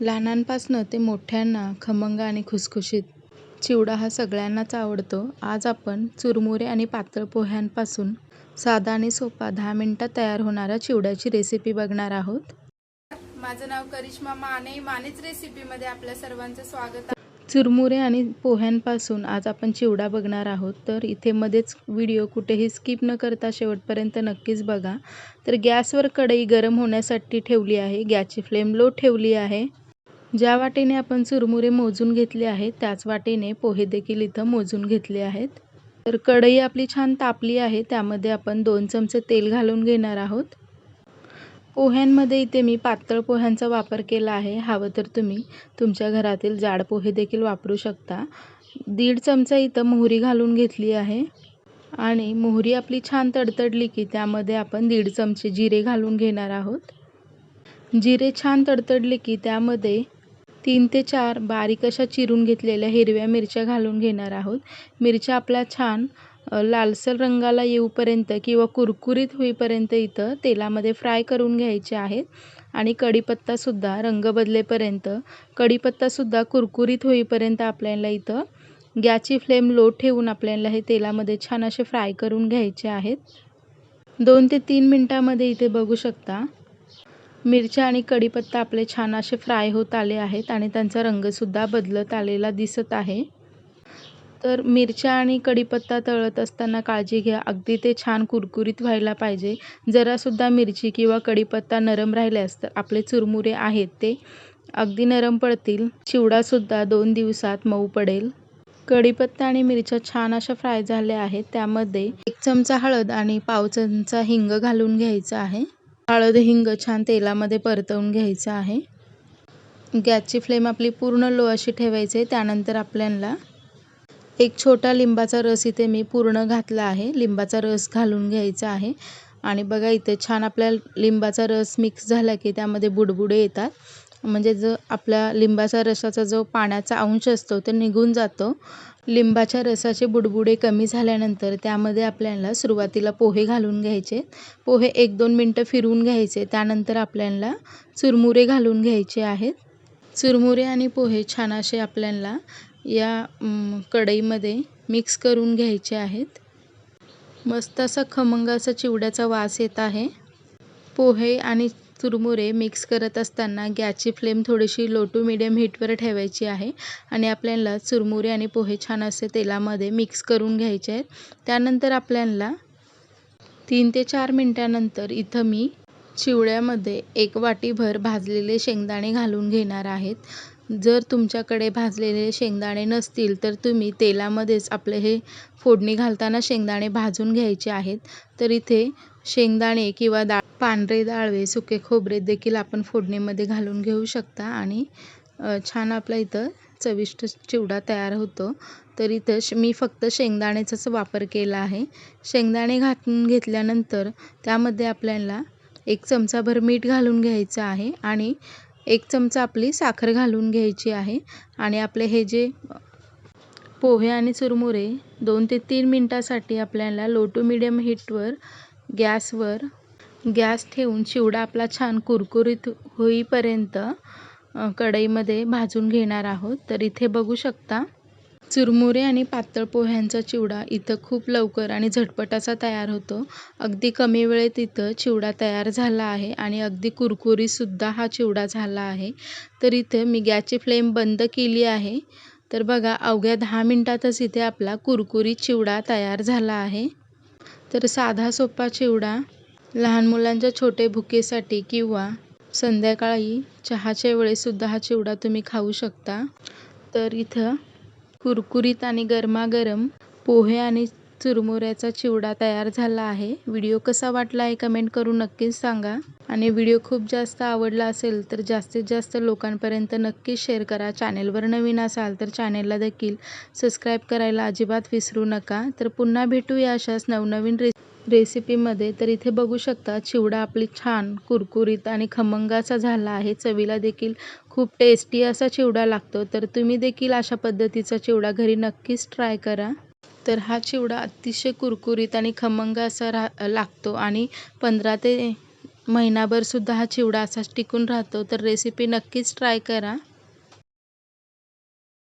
लहानांपासनं ते मोठ्यांना खमंग आणि खुसखुशीत चिवडा हा सगळ्यांनाच आवडतो. आज आपण चुरमुरे आणि पातळ पोह्यांपासून साधा आणि सोपा 10 मिनिटात तयार होणारा चिवड्याची रेसिपी बघणार आहोत. माझं नाव करिश्मा माने. मानेच रेसिपीमध्ये आपल्या सर्वांचं स्वागत आहे. चुरमुरे आणि पोह्यांपासून आज आपण चिवडा बघणार आहोत. तर इथे मध्येच व्हिडिओ कुठेही स्किप न करता शेवटपर्यंत नक्कीच बघा. तर गॅसवर कढई गरम होण्यासाठी ठेवली आहे. गॅसची फ्लेम लो ठेवली आहे. ज्या वाटीने आपण चुरमुरे मोजून घेतले आहेत त्याच वाटीने पोहे देखील इथं मोजून घेतले आहेत. तर कढई आपली छान तापली आहे. त्यामध्ये आपण 2 चमचे तेल घालून घेणार आहोत. पोह्यांमध्ये इथे मी पातळ पोह्यांचा वापर केला आहे. हवं तर तुम्ही तुमच्या घरातील जाड पोहे देखील वापरू शकता. 1.5 चमचा इथं मोहरी घालून घेतली आहे आणि मोहरी आपली छान तडतडली की त्यामध्ये आपण 1.5 चमचे जिरे घालून घेणार आहोत. जिरे छान तडतडले की त्यामध्ये 3 ते 4 बारीक अशा चिरून घेतलेल्या हिरव्या मिरच्या घालून घेणार आहोत. मिरच्या आपल्या छान लालसर रंगाला येऊपर्यंत किंवा कुरकुरीत होईपर्यंत इथं तेलामध्ये फ्राय करून घ्यायचे आहेत आणि कढीपत्तासुद्धा रंग बदलेपर्यंत, कढीपत्तासुद्धा कुरकुरीत होईपर्यंत आपल्याला इथं गॅसची फ्लेम लो ठेवून आपल्याला हे तेलामध्ये छान असे फ्राय करून घ्यायचे आहेत. 2 ते 3 मिनिटांमध्ये इथे बघू शकता मिरच्या आणि कढीपत्ता आपले छान असे फ्राय होत आले आहेत आणि त्यांचा रंगसुद्धा बदलत आलेला दिसत आहे. तर मिरच्या आणि कढीपत्ता तळत असताना काळजी घ्या, अगदी ते छान कुरकुरीत व्हायला पाहिजे. जरासुद्धा मिरची किंवा कढीपत्ता नरम राहिल्यास तर आपले चुरमुरे आहेत ते अगदी नरम पडतील. चिवडासुद्धा 2 दिवसात मऊ पडेल. कढीपत्ता आणि मिरच्या छान अशा फ्राय झाल्या आहेत. त्यामध्ये 1 चमचा हळद आणि पाव चमचा हिंग घालून घ्यायचं आहे. हळद हिंग छान तेलामध्ये परतवून घ्यायचं आहे. गॅसची फ्लेम आपली पूर्ण लो अशी ठेवायची आहे. त्यानंतर आपल्याला 1 छोटा लिंबाचा रस इथे मी पूर्ण घातला आहे. लिंबाचा रस घालून घ्यायचा आहे आणि बघा इथे छान आपल्या लिंबाचा रस मिक्स झाला की त्यामध्ये बुडबुडे येतात. म्हणजे जो आपल्या लिंबाचा रसाचा जो पाण्याचा अंश असतो तो निघून जातो. लिंबाच्या रसाचे बुडबुडे कमी झाल्यानंतर त्यामध्ये आपल्याला सुरुवातीला पोहे घालून घ्यायचे. पोहे 1-2 मिनटं फिरवून घ्यायचे. त्यानंतर आपल्याला चुरमुरे घालून घ्यायचे आहेत. चुरमुरे आणि पोहे छान असे आपल्याला या कढईमध्ये मिक्स करून घ्यायचे आहेत. मस्त असा खमंग असा चिवड्याचा वास येत आहे. पोहे आणि चुरमुरे मिक्स करत असताना गॅसची फ्लेम थोडीशी लो टू मीडियम हीटवर ठेवायची आहे आणि आपल्याला चुरमुरे आणि पोहे छान असे तेलामध्ये मिक्स करून घ्यायचे आहेत. त्यानंतर आपल्याला 3 ते 4 मिनिटांनंतर इथं मी चिवड्यामध्ये 1 वाटीभर भाजलेले शेंगदाणे घालून घेणार आहेत. जर तुमच्याकडे भाजलेले शेंगदाणे नसतील तर तुम्ही तेलामध्येच आपले हे फोडणी घालताना शेंगदाणे भाजून घ्यायचे आहेत. तर इथे शेंगदाणे किंवा पांढरे डाळवे, सुके खोबरे देखील आपण फोडणीमध्ये घालून घेऊ शकता आणि छान आपला इथं चविष्ट चिवडा तयार होतो. तर इथं मी फक्त शेंगदाण्याचाच वापर केला आहे. शेंगदाणे घालून घेतल्यानंतर त्यामध्ये आपल्याला 1 चमचाभर मीठ घालून घ्यायचं आहे आणि 1 चमचा आपली साखर घालून घ्यायची आहे आणि आपले हे जे पोहे आणि चुरमुरे 2 ते 3 मिनिटासाठी आपल्याला लो टू मीडियम हीटवर गॅस ठेवून चिवडा आपला छान कुरकुरीत होईपर्यंत कढईमध्ये भाजून घेणार आहोत. तर इथे बघू शकता चुरमुरे आणि पातळ पोह्यांचा चिवडा इथं खूप लवकर आणि झटपट असा तयार होतो. अगदी कमी वेळेत इथं चिवडा तयार झाला आहे आणि अगदी कुरकुरीतसुद्धा हा चिवडा झाला आहे. तर इथे मी गॅसची फ्लेम बंद केली आहे. तर बघा अवघ्या 10 मिनिटातच इथे आपला कुरकुरीत चिवडा तयार झाला आहे. तर साधा सोपा चिवडा लहान मुलांच्या छोटे भुकेसाठी किंवा संध्याकाळी चहाच्या वेळेसुद्धा हा चिवडा तुम्ही खाऊ शकता. तर इथं कुरकुरीत आणि गरमागरम पोहे आणि चुरमुऱ्याचा चिवडा तयार झाला आहे. व्हिडिओ कसा वाटला आहे कमेंट करून नक्कीच सांगा आणि व्हिडिओ खूप जास्त आवडला असेल तर जास्तीत जास्त लोकांपर्यंत नक्कीच शेअर करा. चॅनेलवर नवीन असाल तर चॅनेलला देखील सबस्क्राईब करायला अजिबात विसरू नका. तर पुन्हा भेटूया अशाच नवनवीन रेसिपीमध्ये. तर इथे बघू शकता चिवडा आपली छान कुरकुरीत आणि खमंग असा झाला आहे. चवीला देखील खूप टेस्टी असा चिवडा लागतो. तर तुम्ही देखील अशा पद्धतीचा चिवडा घरी नक्कीच ट्राय करा. तर हा चिवडा अतिशय कुरकुरीत आणि खमंग असा लागतो आणि महिनाभरसुद्धा हा चिवडा असाच टिकून राहतो. तर रेसिपी नक्कीच ट्राय करा.